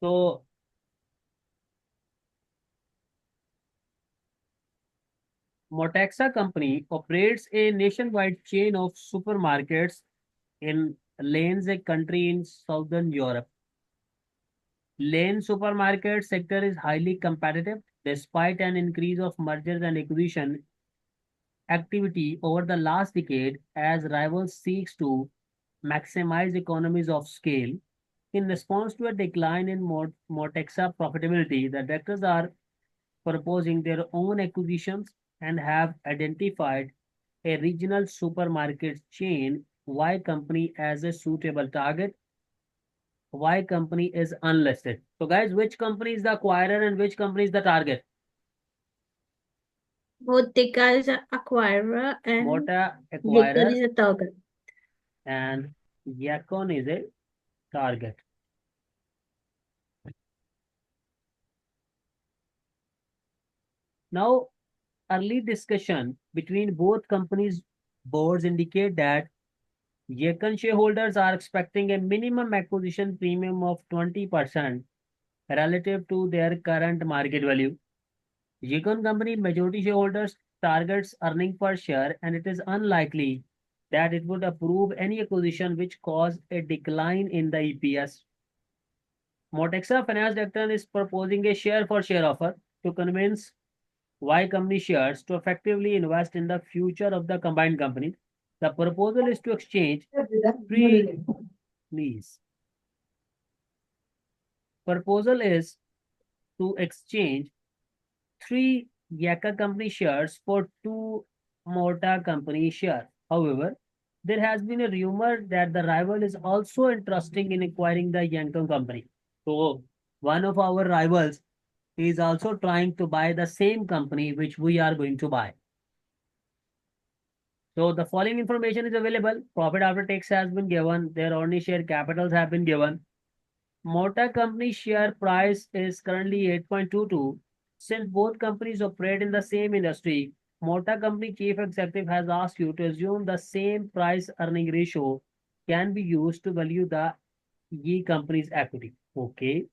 So Mortexa company operates a nationwide chain of supermarkets in Lanes, a country in southern Europe. Lane supermarket sector is highly competitive despite an increase of mergers and acquisition activity over the last decade as rivals seeks to maximize economies of scale. In response to a decline in Mortexa profitability, the directors are proposing their own acquisitions and have identified a regional supermarket chain Y company as a suitable target. Y company is unlisted. So guys, which company is the acquirer and which company is the target? Mortexa is an acquirer and Mota Yacon acquirer is a target. and Yacon is a target. Now, early discussion between both companies' boards indicate that Yacon shareholders are expecting a minimum acquisition premium of 20% relative to their current market value. Yacon company majority shareholders targets earning per share, and it is unlikely that it would approve any acquisition which cause a decline in the EPS. Mortexa Finance Director is proposing a share for share offer to convince Y company shares to effectively invest in the future of the combined company. The proposal is to exchange three please. Proposal is to exchange three Yaka company shares for two Morta company shares. However, there has been a rumor that the rival is also interested in acquiring the Yankton company. So, one of our rivals is also trying to buy the same company which we are going to buy. So, the following information is available. Profit after tax has been given. Their only share capitals have been given. Morta company share price is currently 8.22. Since both companies operate in the same industry, Morta company chief executive has asked you to assume the same price earning ratio can be used to value the ye company's equity. Okay.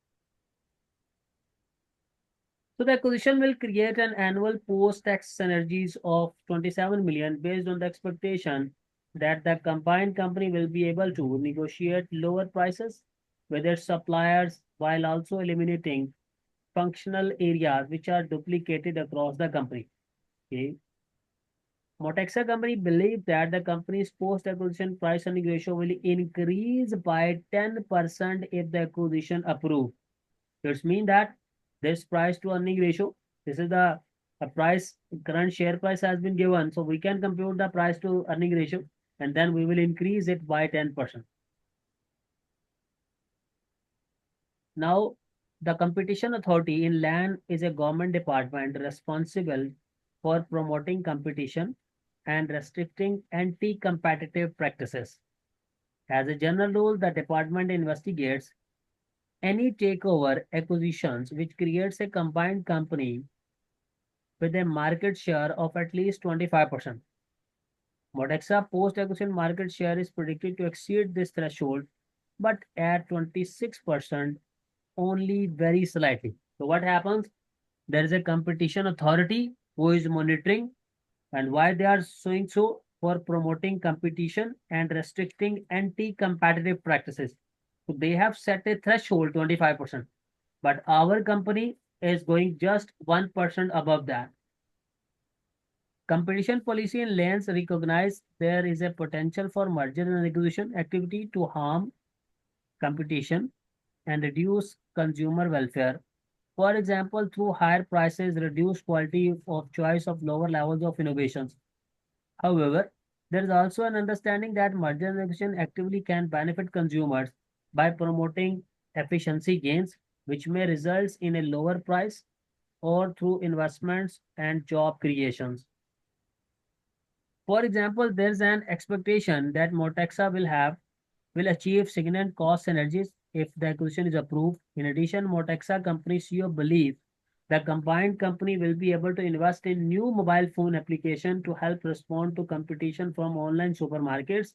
So the acquisition will create an annual post-tax synergies of 27 million based on the expectation that the combined company will be able to negotiate lower prices with its suppliers while also eliminating functional areas which are duplicated across the company. Okay. Mortexa company believes that the company's post-acquisition price earning ratio will increase by 10% if the acquisition approved. It means that this price to earning ratio, this is the price, current share price has been given. So we can compute the price to earning ratio and then we will increase it by 10%. Now, the competition authority in land is a government department responsible for promoting competition and restricting anti-competitive practices. As a general rule, the department investigates any takeover acquisitions which creates a combined company with a market share of at least 25%. Mortexa post-acquisition market share is predicted to exceed this threshold, but at 26% only very slightly. So what happens? There is a competition authority who is monitoring, and why they are doing so? For promoting competition and restricting anti-competitive practices. So they have set a threshold 25%, but our company is going just 1% above that. Competition policy and lanes recognize there is a potential for merger and acquisition activity to harm competition and reduce consumer welfare. For example, through higher prices, reduced quality of choice of lower levels of innovations. However, there is also an understanding that merger and acquisition actively can benefit consumers by promoting efficiency gains, which may result in a lower price or through investments and job creations. For example, there's an expectation that Mortexa will achieve significant cost synergies if the acquisition is approved. In addition, Mortexa company CEO believes the combined company will be able to invest in new mobile phone application to help respond to competition from online supermarkets,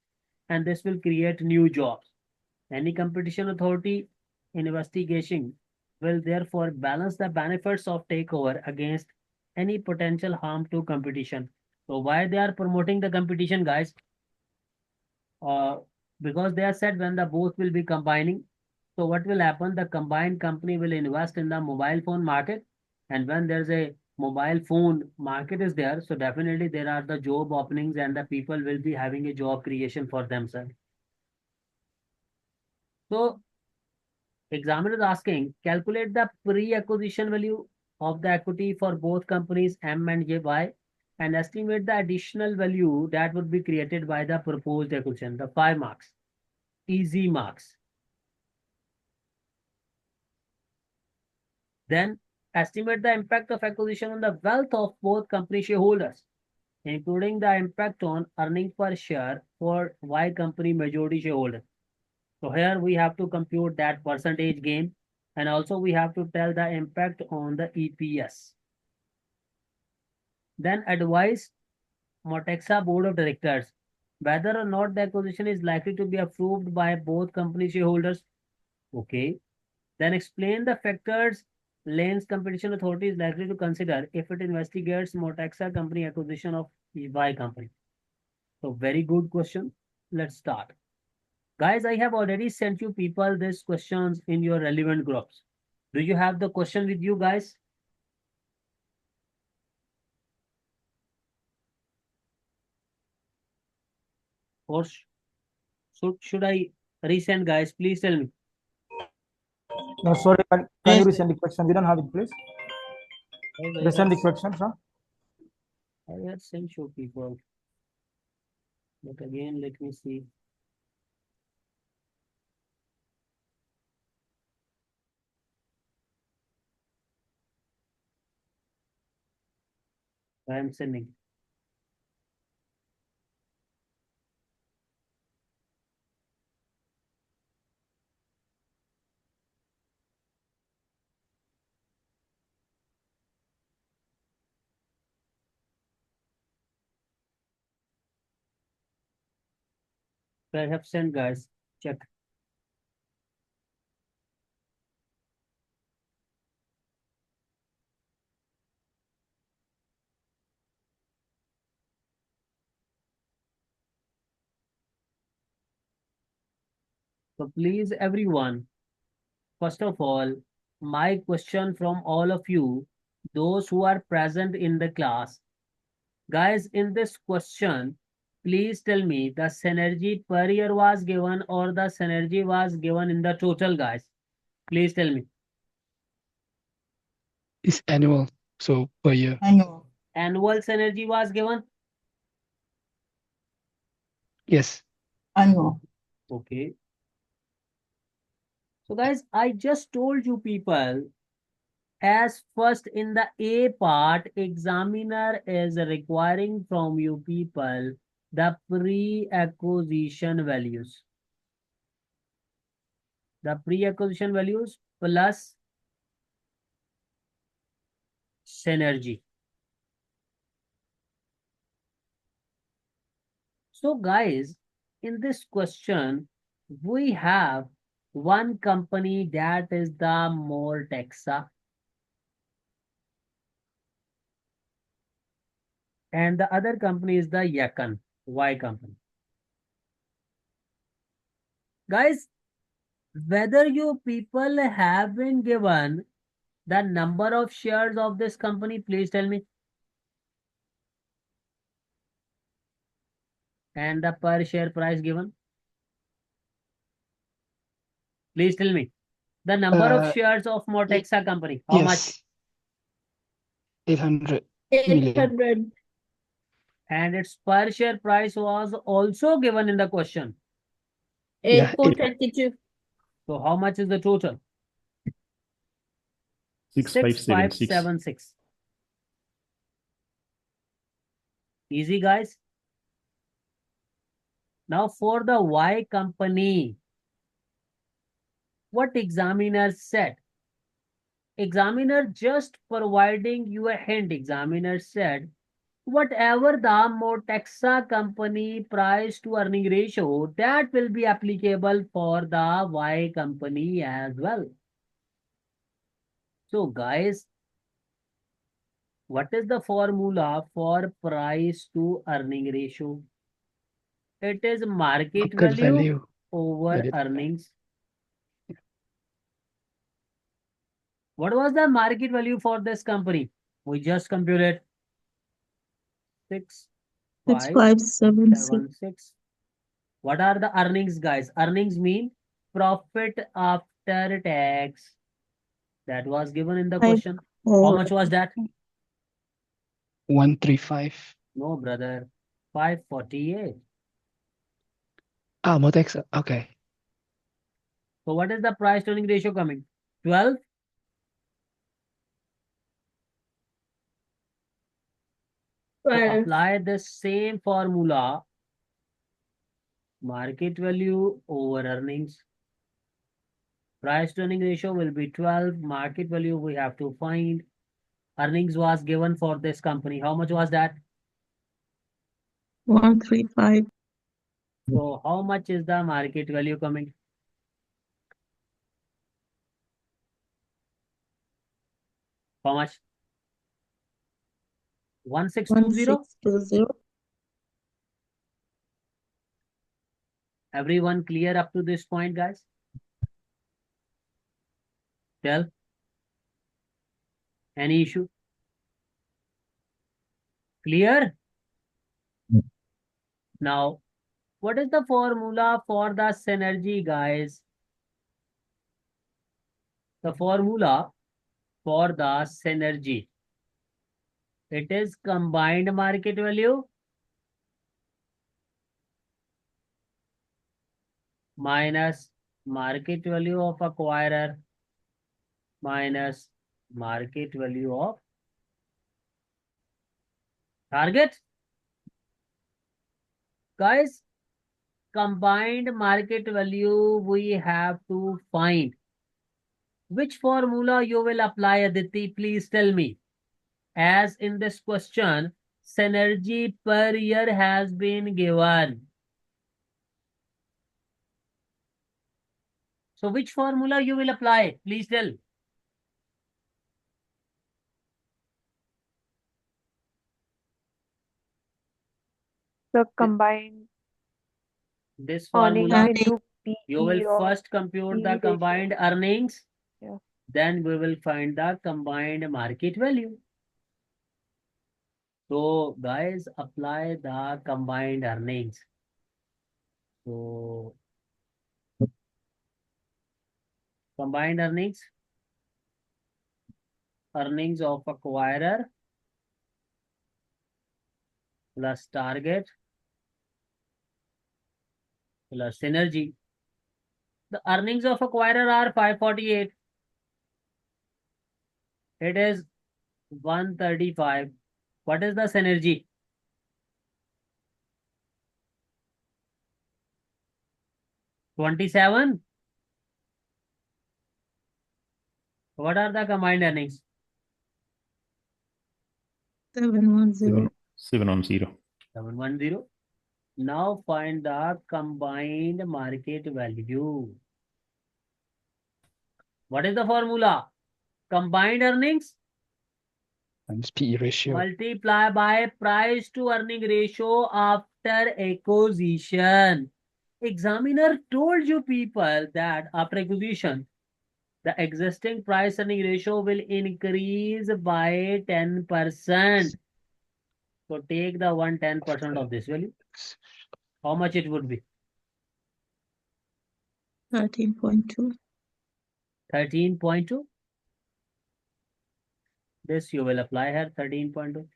and this will create new jobs. Any competition authority investigation will therefore balance the benefits of takeover against any potential harm to competition. So why they are promoting the competition, guys? Uh, because they are said when the both will be combining. So what will happen? The combined company will invest in the mobile phone market, and when there's a mobile phone market is there, so definitely there are the job openings and the people will be having a job creation for themselves. So examiner is asking, calculate the pre-acquisition value of the equity for both companies M and Y and estimate the additional value that would be created by the proposed acquisition. The 5 marks. Easy marks. Then estimate the impact of acquisition on the wealth of both company shareholders, including the impact on earning per share for Y company majority shareholder. So here we have to compute that percentage gain, and also we have to tell the impact on the EPS. Then advise Mortexa board of directors whether or not the acquisition is likely to be approved by both company shareholders. Okay. Then explain the factors Lane's competition authority is likely to consider if it investigates Mortexa company acquisition of Y company. So very good question. Let's start. Guys, I have already sent you people these questions in your relevant groups. Do you have the question with you guys? Or should I resend, guys? Please tell me. No, sorry, can you resend the question? We don't have it, please. Resend the question, sir. I have sent you people. But again, let me see. I am sending. I have sent, guys. Check. So please, everyone, first of all, my question from all of you, those who are present in the class, guys, in this question, please tell me the synergy per year was given or the synergy was given in the total, guys. Please tell me. It's annual, so per year. Annual. Annual synergy was given? Yes. Annual. Okay. So guys, I just told you people, as first in the A part, examiner is requiring from you people the pre-acquisition values. The pre-acquisition values plus synergy. So guys, in this question, we have one company that is the Mortexa, and the other company is the Yakan, Y company. Guys, whether you people have been given the number of shares of this company, please tell me. And the per share price given. Please tell me. The number of shares of Mortexa company. How much? 800 800. million. And its per share price was also given in the question. 8.22. So how much is the total? 6576. Easy, guys. Now for the Y company, what examiner said? Examiner just providing you a hint. Examiner said, whatever the Mortexa company price to earning ratio, that will be applicable for the Y company as well. So guys, what is the formula for price to earning ratio? It is market Market value value. over That is- earnings. What was the market value for this company? We just computed 6576. 6576. What are the earnings, guys? Earnings mean profit after tax. That was given in the question. How much was that? 135. No, brother. 548. Mortexa. Okay. So what is the price to earning ratio coming? 12. So 12. apply the same formula. Market value over earnings. Price to earning ratio will be 12. Market value we have to find. Earnings was given for this company. How much was that? 135. So how much is the market value coming? How much? 1620. 1620. Everyone clear up to this point, guys? Tell. Any issue? Clear? Now, what is the formula for the synergy, guys? The formula for the synergy. It is combined market value minus market value of acquirer minus market value of target. Guys, combined market value we have to find. Which formula you will apply, Aditi? Please tell me. As in this question, synergy per year has been given. So which formula you will apply? Please tell. The combined This earnings formula, into you will PE or first compute the PE ratio. combined earnings. Yeah. Then we will find the combined market value. So guys, apply the combined earnings. So combined earnings of acquirer plus target plus synergy. The earnings of acquirer are 548. It is 135. What is the synergy? 27. What are the combined earnings? 710. 710. 710. Now find the combined market value. What is the formula? Combined earnings Times PE ratio. multiply by price to earning ratio after acquisition. Examiner told you people that after acquisition, the existing price earning ratio will increase by 10%. So take the 10% of this value. How much it would be? 13.2. 13.2. This you will apply here, 13.2. So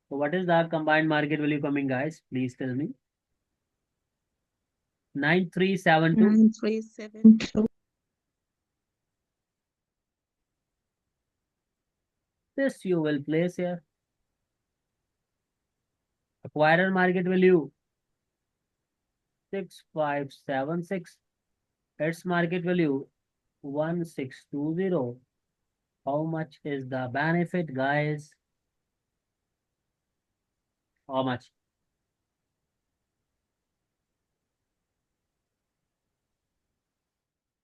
what is the combined market value coming, guys? Please tell me. 9372. 9372. This you will place here. Acquirer market value 6576. Its market value 1620. How much is the benefit, guys? How much?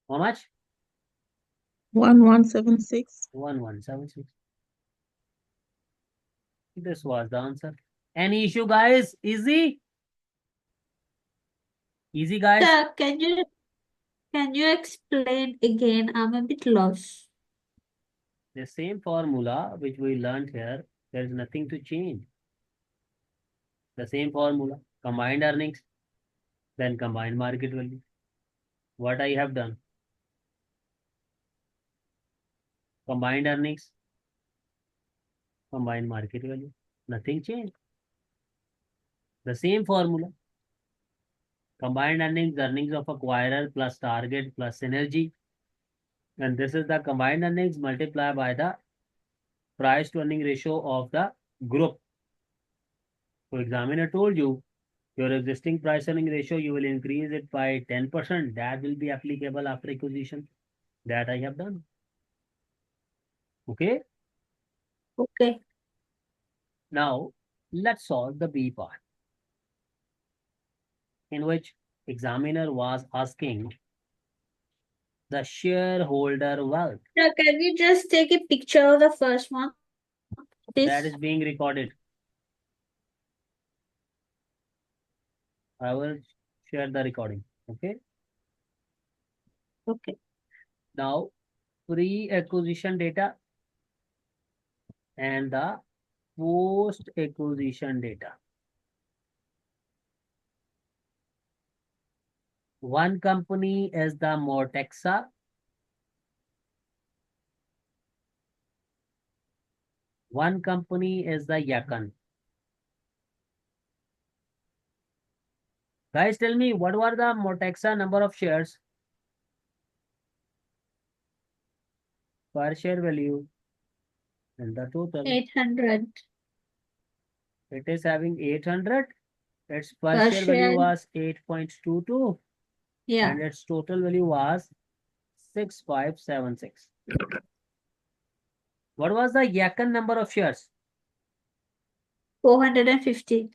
How much? 1176. 1176. This was the answer. Any issue, guys? Easy? Easy, guys? Sir, can you explain again? I'm a bit lost. The same formula which we learned here, there is nothing to change. The same formula, combined earnings, then combined market value. What I have done? Combined earnings, combined market value. Nothing changed. The same formula. Combined earnings, earnings of acquirer plus target plus synergy. And this is the combined earnings multiplied by the price to earning ratio of the group. So examiner told you your existing price earning ratio, you will increase it by 10%. That will be applicable after acquisition. That I have done. Okay. Okay. Now let's solve the B part, in which examiner was asking the shareholder wealth. Sir, can you just take a picture of the first one? That This. is being recorded. I will share the recording. Okay. Okay. Now, pre-acquisition data and the post-acquisition data. One company is the Mortexa. One company is the Yakan. Guys, tell me, what were the Mortexa number of shares? Per share value and the total. 800. It is having 800. Its per Per share value share. was 8.22. Yeah. And its total value was 6576. What was the Yakan number of shares? 450.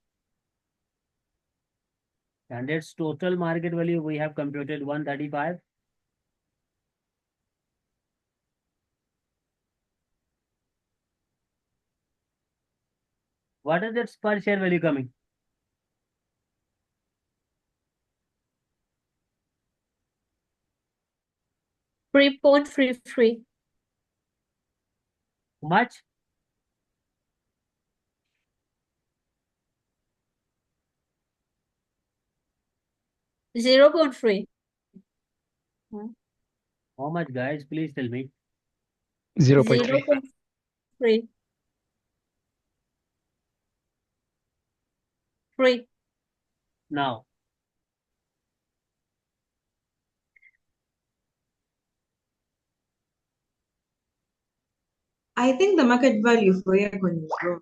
And its total market value we have computed 135. What is its per share value coming? $3.33. Much? $0.3. How much, guys? Please tell me. 0.3. 0.3. 3. Now, I think the market value for Yakon is low.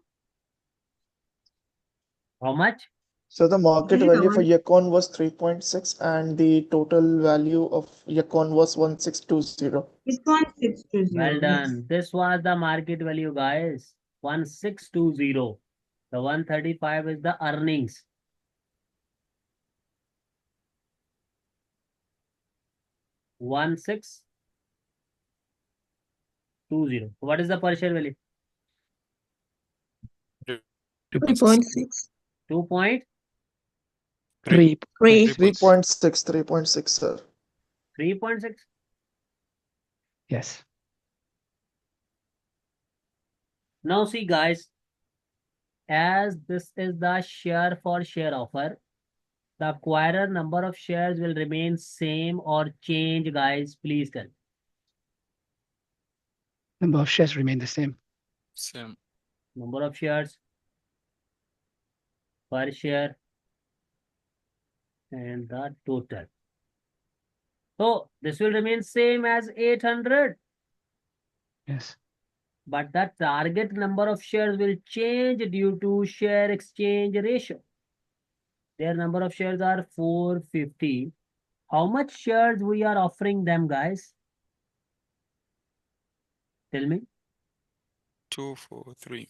how much? So the market Yeah, value for one- Yakon was 3.6 and the total value of Yakon was 1620. It's 1620. Well yes. done. This was the market value, guys. 1620. The 135 is the earnings. One six two zero. What is the per share value? 3.6. 2.3. 3. 3.6, sir. 3.6. Yes. Now see, guys, as this is the share for share offer, the acquirer number of shares will remain same or change, guys. Please tell. Number of shares remain the same. Same. Number of shares per share and the total. So this will remain same as 800, Yes. but the target number of shares will change due to share exchange ratio. Their number of shares are 450. How much shares we are offering them, guys? Tell me. 243.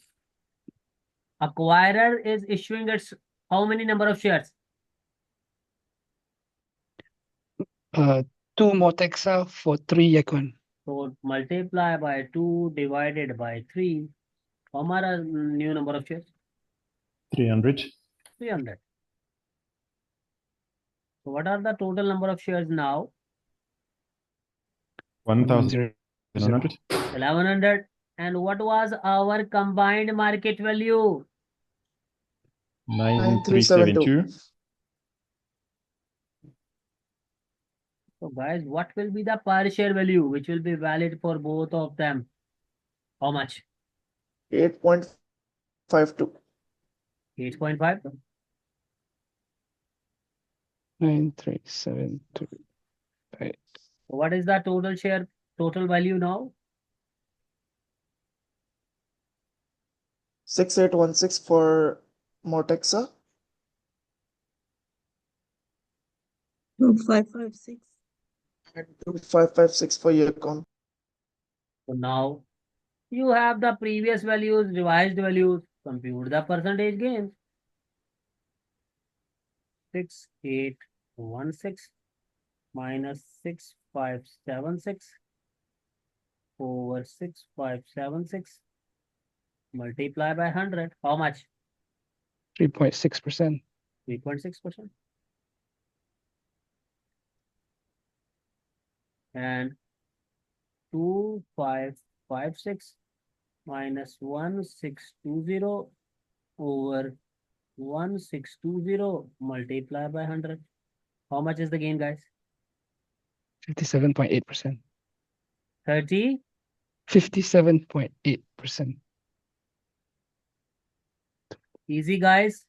Acquirer is issuing its how many number of shares? 2 Mortexa for 3 Yakon. So multiply by 2 divided by 3. हमारा new number of shares? 300. 300. So what are the total number of shares now? 1,100. 1100. And what was our combined market value? 9372. So guys, what will be the per share value which will be valid for both of them? How much? 8.52. 8.5. 9372. Right. What is the total value now? 6816 for Mortexa. 2556. And 2556 for Yacon. So now you have the previous values, revised values, compute the percentage gains. 6816 minus 6576 over 6576 multiply by 100. How much? 3.6%. 3.6%. And 2556 minus 1620 over 1620 multiply by 100. How much is the gain, guys? 57.8%. 30. 57.8%. Easy, guys.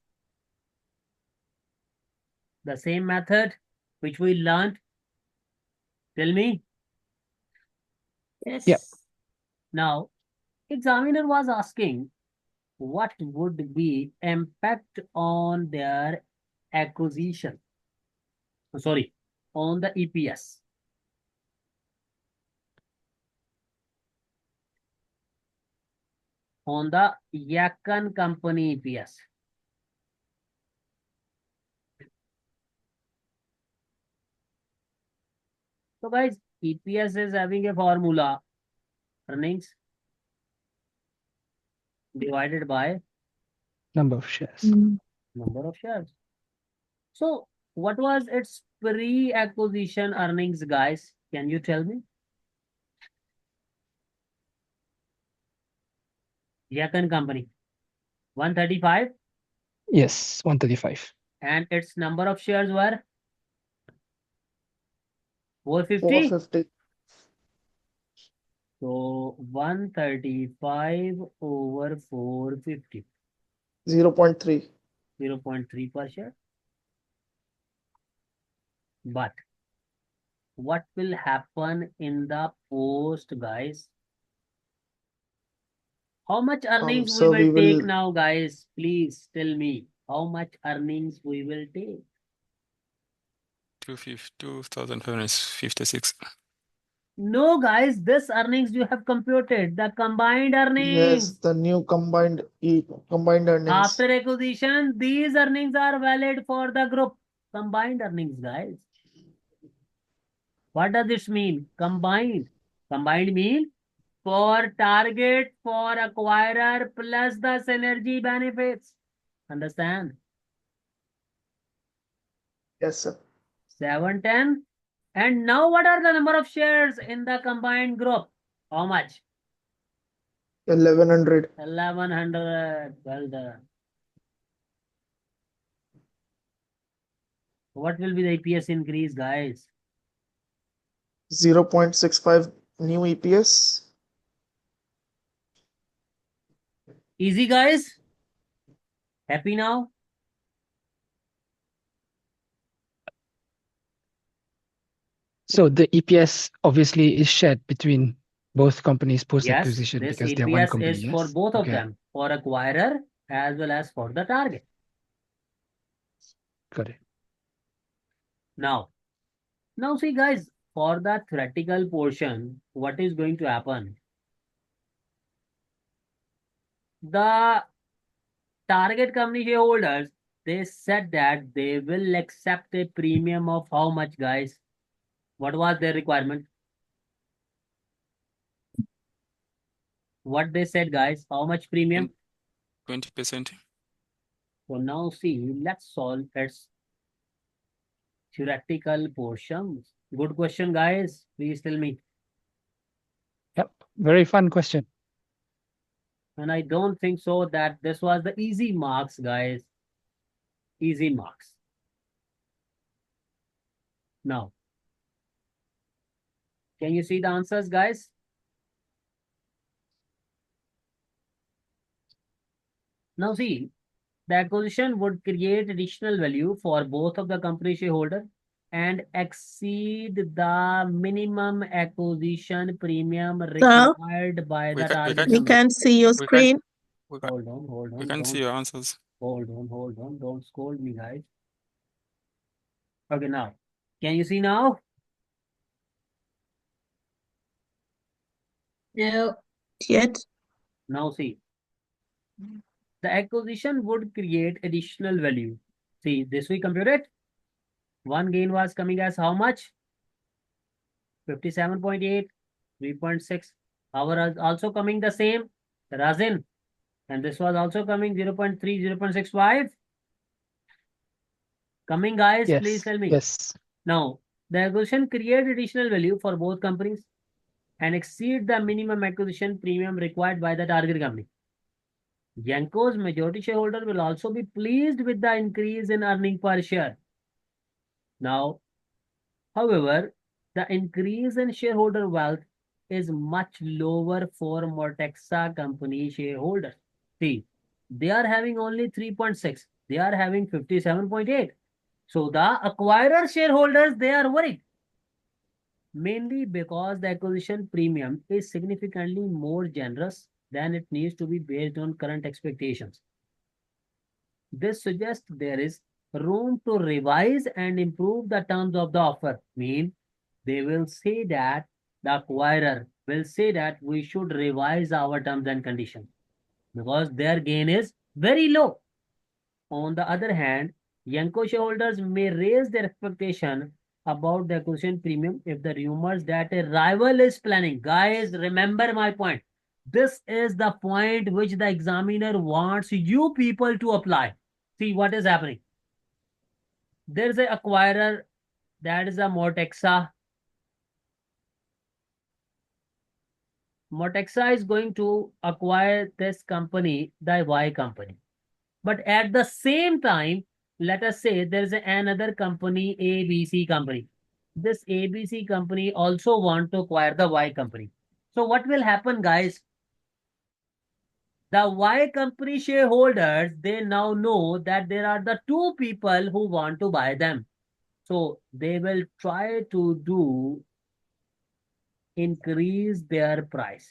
The same method which we learned. Tell me. Yes. Yep. Now, examiner was asking what would be impact on their acquisition. Sorry, on the EPS. On the Yacon company EPS. So guys, EPS is having a formula, earnings divided by Number of shares. number of shares. So what was its pre-acquisition earnings, guys? Can you tell me? Yacon company, 135. Yes, 135. And its number of shares were 450. 450. So 135 over 450. 0.3. 0.3 per share. But what will happen in the post, guys? How much earnings So we we will take will now, guys? Please tell me how much earnings we will take. 2,556. No, guys, this earnings you have computed, the combined yes, earnings. the new combined earnings. After acquisition, these earnings are valid for the group. Combined earnings, guys. What does this mean? Combined. Combined mean for target, for acquirer, plus the synergy benefits. Understand? Yes, sir. 710. And now what are the number of shares in the combined group? How much? 1100. 1100. Well done. What will be the EPS increase, guys? 0.65 new EPS. Easy, guys? Happy now? So the EPS obviously is shared between both companies Yes, post-acquisition this because they're one EPS company, is yes? for both of Okay, them, for acquirer as well as for the target. got it. Now see, guys, for the theoretical portion, what is going to happen? The target company shareholders, they said that they will accept a premium of how much, guys? What was their requirement? what they said, guys. How much premium? 20%. So now see, let's solve its theoretical portions. Good question, guys. Please tell me. Yep. Very fun question. And I don't think so that this was the easy marks, guys. Easy marks. Now, can you see the answers, guys? Now see, the acquisition would create additional value for both of the company shareholder and exceed the minimum acquisition premium required by the target We company. can't see your We can't, screen. we can't, Hold on, we can't see your answers. hold on, don't scold me, guys. Okay, now, can you see now? No. Yet. Now see, the acquisition would create additional value. See, this we compute it. One gain was coming as how much? 57.8, 3.6. Our is also coming the same, Razin. And this was also coming 0.3, 0.65. Coming, guys, Yes. please tell me. Yes. Now, the acquisition create additional value for both companies and exceed the minimum acquisition premium required by the target company. Yanko's majority shareholder will also be pleased with the increase in earning per share. Now, however, the increase in shareholder wealth is much lower for Mortexa company shareholders. See, they are having only 3.6. They are having 57.8. So the acquirer shareholders, they are worried. Mainly because the acquisition premium is significantly more generous than it needs to be based on current expectations. This suggests there is room to revise and improve the terms of the offer. Mean they will say that the acquirer will say that we should revise our terms and conditions because their gain is very low. On the other hand, Yanko shareholders may raise their expectation about the acquisition premium if the rumors that a rival is planning. Guys, remember my point. This is the point which the examiner wants you people to apply. See what is happening. There is an acquirer, that is a Mortexa. Mortexa is going to acquire this company, the Y company. But at the same time, let us say there is another company, ABC company. This ABC company also want to acquire the Y company. So what will happen, guys? The Y company shareholders, they now know that there are the two people who want to buy them. So they will try to increase their price.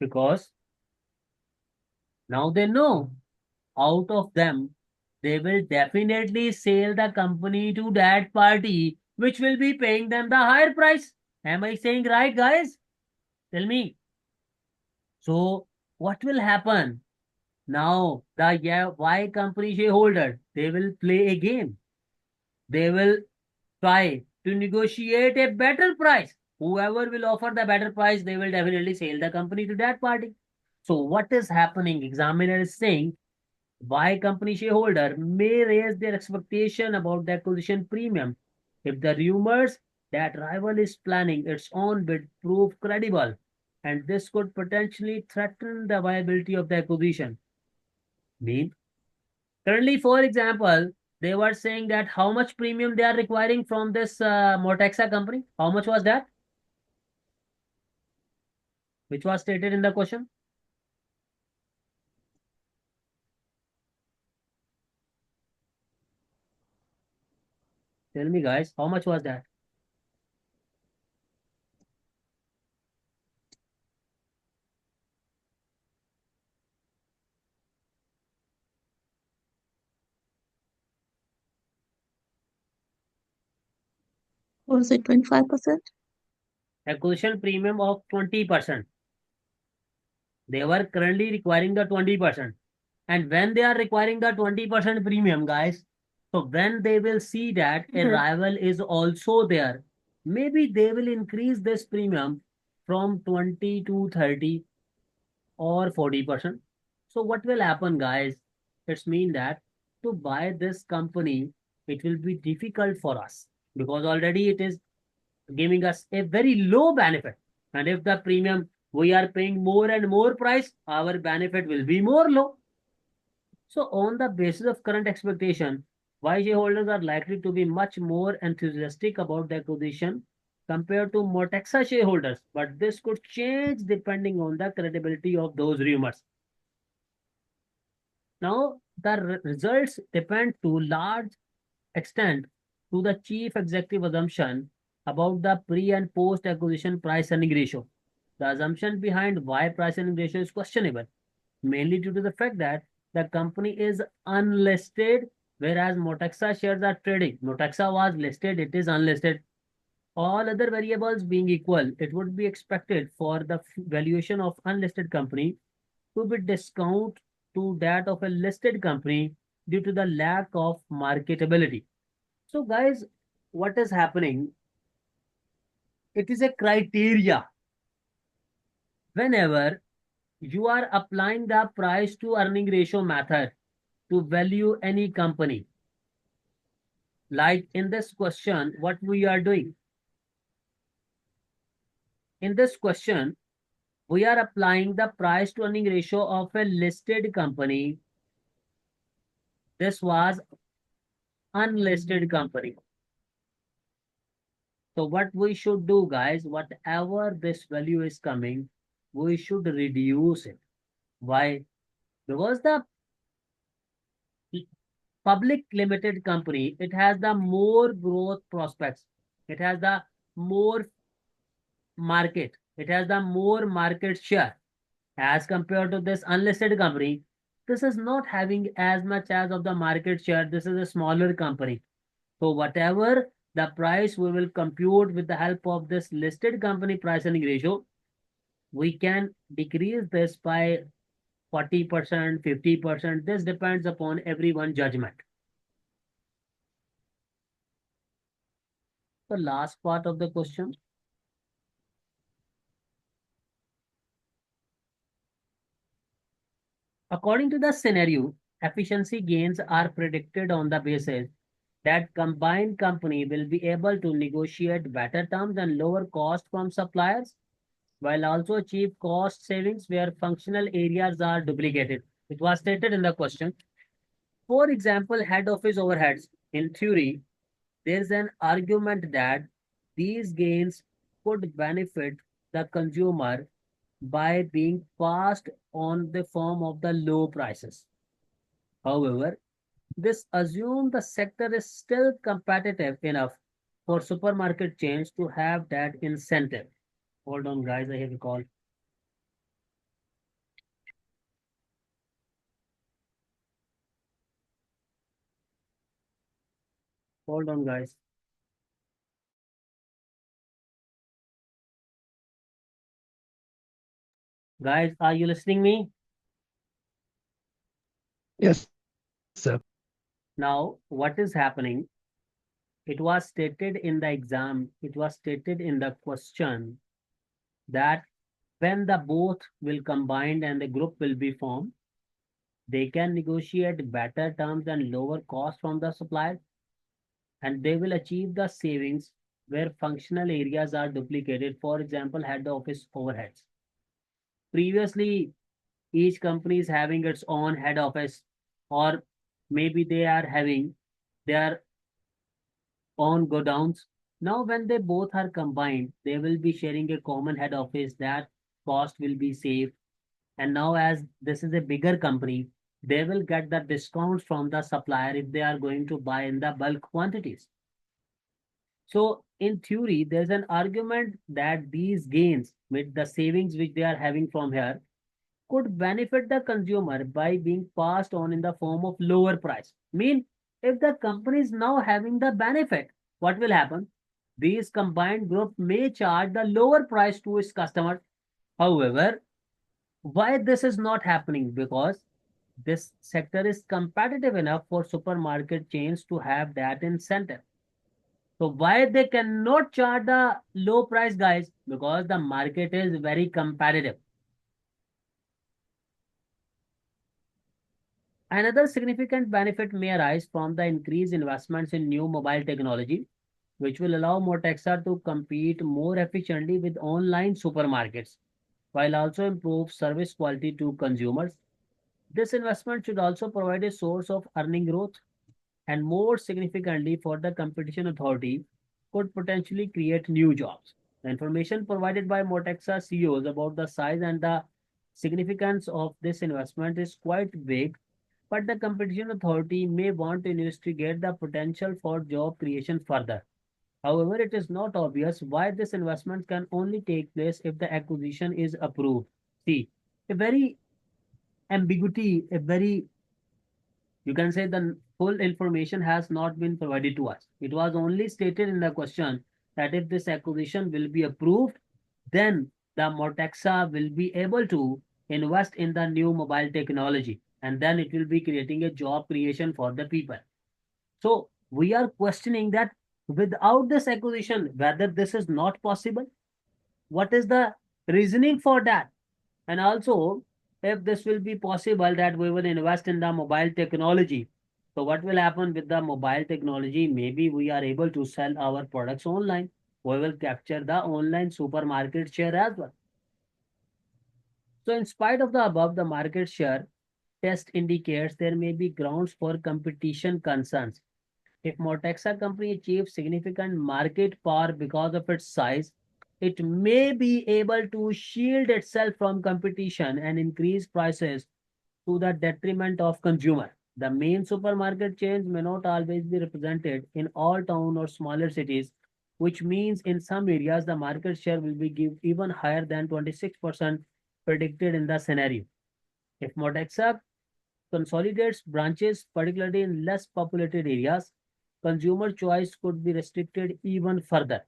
Because now they know out of them, they will definitely sell the company to that party, which will be paying them the higher price. Am I saying right, guys? Tell me. So what will happen? Now the Y company shareholder, they will play a game. They will try to negotiate a better price. Whoever will offer the better price, they will definitely sell the company to that party. So what is happening? Examiner is saying Y company shareholder may raise their expectation about the acquisition premium if the rumors that rival is planning its own bid prove credible, and this could potentially threaten the viability of the acquisition. Mean currently, for example, they were saying that how much premium they are requiring from this Mortexa company. How much was that? Which was stated in the question. Tell me, guys, how much was that? Was it 25%? Acquisition premium of 20%. They were currently requiring the 20%. And when they are requiring the 20% premium, guys, so when they will see that a rival is also there, maybe they will increase this premium from 20 to 30 or 40%. So what will happen, guys? It's mean that to buy this company, it will be difficult for us because already it is giving us a very low benefit. And if the premium we are paying more and more price, our benefit will be more low. So on the basis of current expectation, why shareholders are likely to be much more enthusiastic about the acquisition compared to Mortexa shareholders, but this could change depending on the credibility of those rumors. Now, the results depend to large extent to the chief executive assumption about the pre and post acquisition price earning ratio. The assumption behind why price earning ratio is questionable, mainly due to the fact that the company is unlisted, whereas Mortexa shares are trading. Mortexa was listed, it is unlisted. All other variables being equal, it would be expected for the valuation of unlisted company to be discount to that of a listed company due to the lack of marketability. So guys, what is happening? It is a criteria. Whenever you are applying the price to earning ratio method to value any company, like in this question, what we are doing? In this question, we are applying the price to earning ratio of a listed company. This was unlisted company. So what we should do, guys, whatever this value is coming, we should reduce it. Why? Because the public limited company, it has the more growth prospects. It has the more market. It has the more market share as compared to this unlisted company. This is not having as much as of the market share. This is a smaller company. So whatever the price we will compute with the help of this listed company price earning ratio, we can decrease this by 40%, 50%. This depends upon everyone's judgment. The last part of the question. According to the scenario, efficiency gains are predicted on the basis that combined company will be able to negotiate better terms and lower cost from suppliers, while also achieve cost savings where functional areas are duplicated. It was stated in the question. For example, head office overheads. In theory, there is an argument that these gains could benefit the consumer by being passed on the form of the low prices. However, this assumes the sector is still competitive enough for supermarket chains to have that incentive. Hold on, guys, I have a call. Hold on, guys. Guys, are you listening me? Yes, sir. Now, what is happening? It was stated in the exam, it was stated in the question that when the both will combine and the group will be formed, they can negotiate better terms and lower cost from the supplier, and they will achieve the savings where functional areas are duplicated. For example, head office overheads. Previously, each company is having its own head office, or maybe they are having their own godowns. Now, when they both are combined, they will be sharing a common head office. That cost will be saved. And now, as this is a bigger company, they will get the discounts from the supplier if they are going to buy in the bulk quantities. So, in theory, there's an argument that these gains with the savings which they are having from here could benefit the consumer by being passed on in the form of lower price. Mean, if the company is now having the benefit, what will happen? These combined group may charge the lower price to its customers. However, why this is not happening? Because this sector is competitive enough for supermarket chains to have that incentive. So why they cannot charge the low price, guys? because the market is very competitive. Another significant benefit may arise from the increased investments in new mobile technology, which will allow Mortexa to compete more efficiently with online supermarkets, while also improve service quality to consumers. This investment should also provide a source of earning growth and more significantly for the competition authority could potentially create new jobs. The information provided by Mortexa CEOs about the size and the significance of this investment is quite vague, but the competition authority may want to investigate the potential for job creation further. However, it is not obvious why this investment can only take place if the acquisition is approved. See, a very ambiguity, a very, you can say the full information has not been provided to us. It was only stated in the question that if this acquisition will be approved, then the Mortexa will be able to invest in the new mobile technology and then it will be creating a job creation for the people. So we are questioning that without this acquisition, whether this is not possible, what is the reasoning for that? And also, if this will be possible that we will invest in the mobile technology, so what will happen with the mobile technology? Maybe we are able to sell our products online. We will capture the online supermarket share as well. So in spite of the above, the market share test indicates there may be grounds for competition concerns. If Mortexa company achieves significant market power because of its size, it may be able to shield itself from competition and increase prices to the detriment of consumer. The main supermarket chains may not always be represented in all town or smaller cities, which means in some areas the market share will be even higher than 26% predicted in the scenario. If Mortexa consolidates branches, particularly in less populated areas, consumer choice could be restricted even further.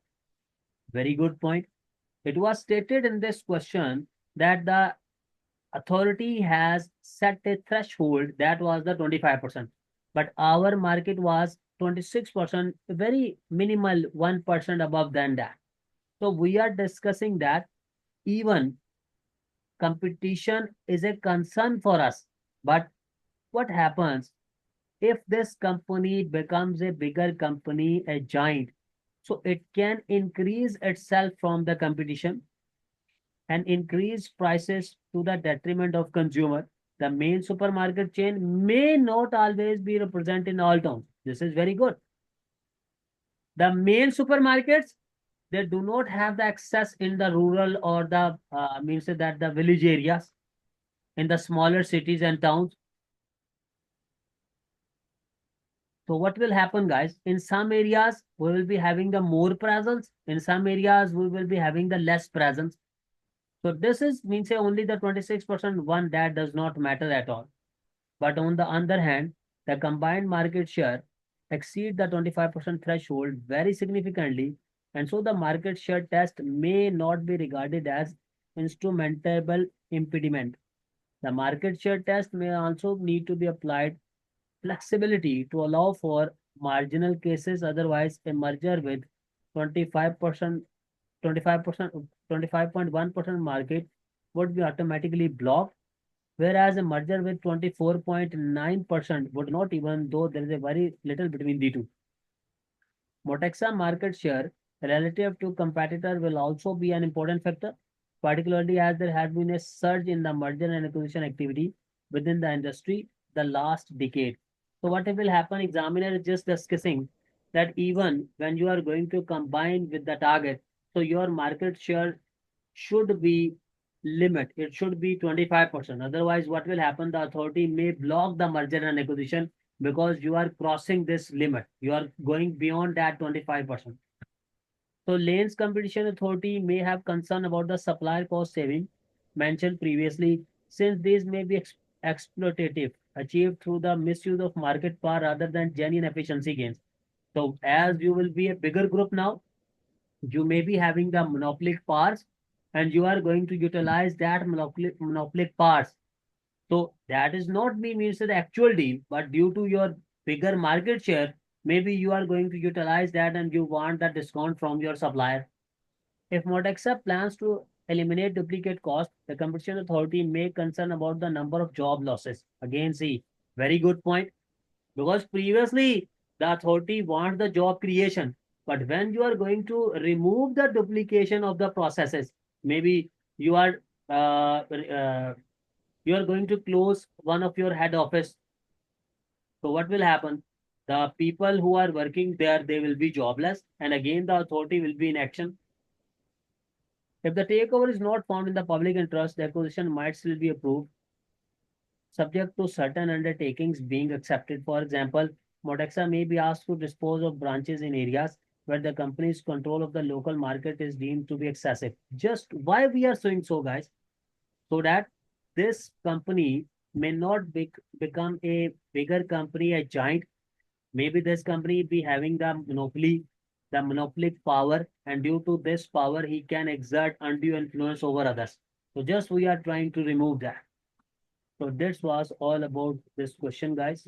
Very good point. It was stated in this question that the authority has set a threshold that was the 25%, but our market was 26%, very minimal 1% above than that. So we are discussing that even competition is a concern for us, but what happens if this company becomes a bigger company, a giant, so it can increase itself from the competition and increase prices to the detriment of consumer. The main supermarket chain may not always be represented in all towns. This is very good. The main supermarkets, they do not have the access in the rural or the means that the village areas, in the smaller cities and towns. So what will happen, guys? In some areas, we will be having the more presence. In some areas, we will be having the less presence. So this is means only the 26% one that does not matter at all. But on the other hand, the combined market share exceed the 25% threshold very significantly. And so the market share test may not be regarded as instrumentable impediment. The market share test may also need to be applied flexibility to allow for marginal cases. Otherwise, a merger with 25%, 25%, 25.1% market would be automatically blocked, whereas a merger with 24.9% would not, even though there is a very little between the two. Mortexa market share relative to competitor will also be an important factor, particularly as there has been a surge in the merger and acquisition activity within the industry the last decade. So what will happen, examiner is just discussing that even when you are going to combine with the target, so your market share should be limit. It should be 25%. Otherwise, what will happen? The authority may block the merger and acquisition because you are crossing this limit. You are going beyond that 25%. So Lane's competition authority may have concern about the supplier cost saving mentioned previously, since these may be exploitative, achieved through the misuse of market power rather than genuine efficiency gains. So as you will be a bigger group now, you may be having the monopolic powers and you are going to utilize that monopolic powers. So that is not means the actual deal, but due to your bigger market share, maybe you are going to utilize that and you want that discount from your supplier. If Mortexa plans to eliminate duplicate costs, the competition authority may concern about the number of job losses. Again, see, very good point. Because previously the authority wants the job creation, but when you are going to remove the duplication of the processes, maybe you are you are going to close one of your head office. So what will happen? The people who are working there, they will be jobless, and again the authority will be in action. If the takeover is not found in the public interest, the acquisition might still be approved, subject to certain undertakings being accepted. For example, Mortexa may be asked to dispose of branches in areas where the company's control of the local market is deemed to be excessive. Just why we are doing so, guys? So that this company may not become a bigger company, a giant. Maybe this company be having the monopoly power, and due to this power, he can exert undue influence over others. So just we are trying to remove that. So this was all about this question, guys.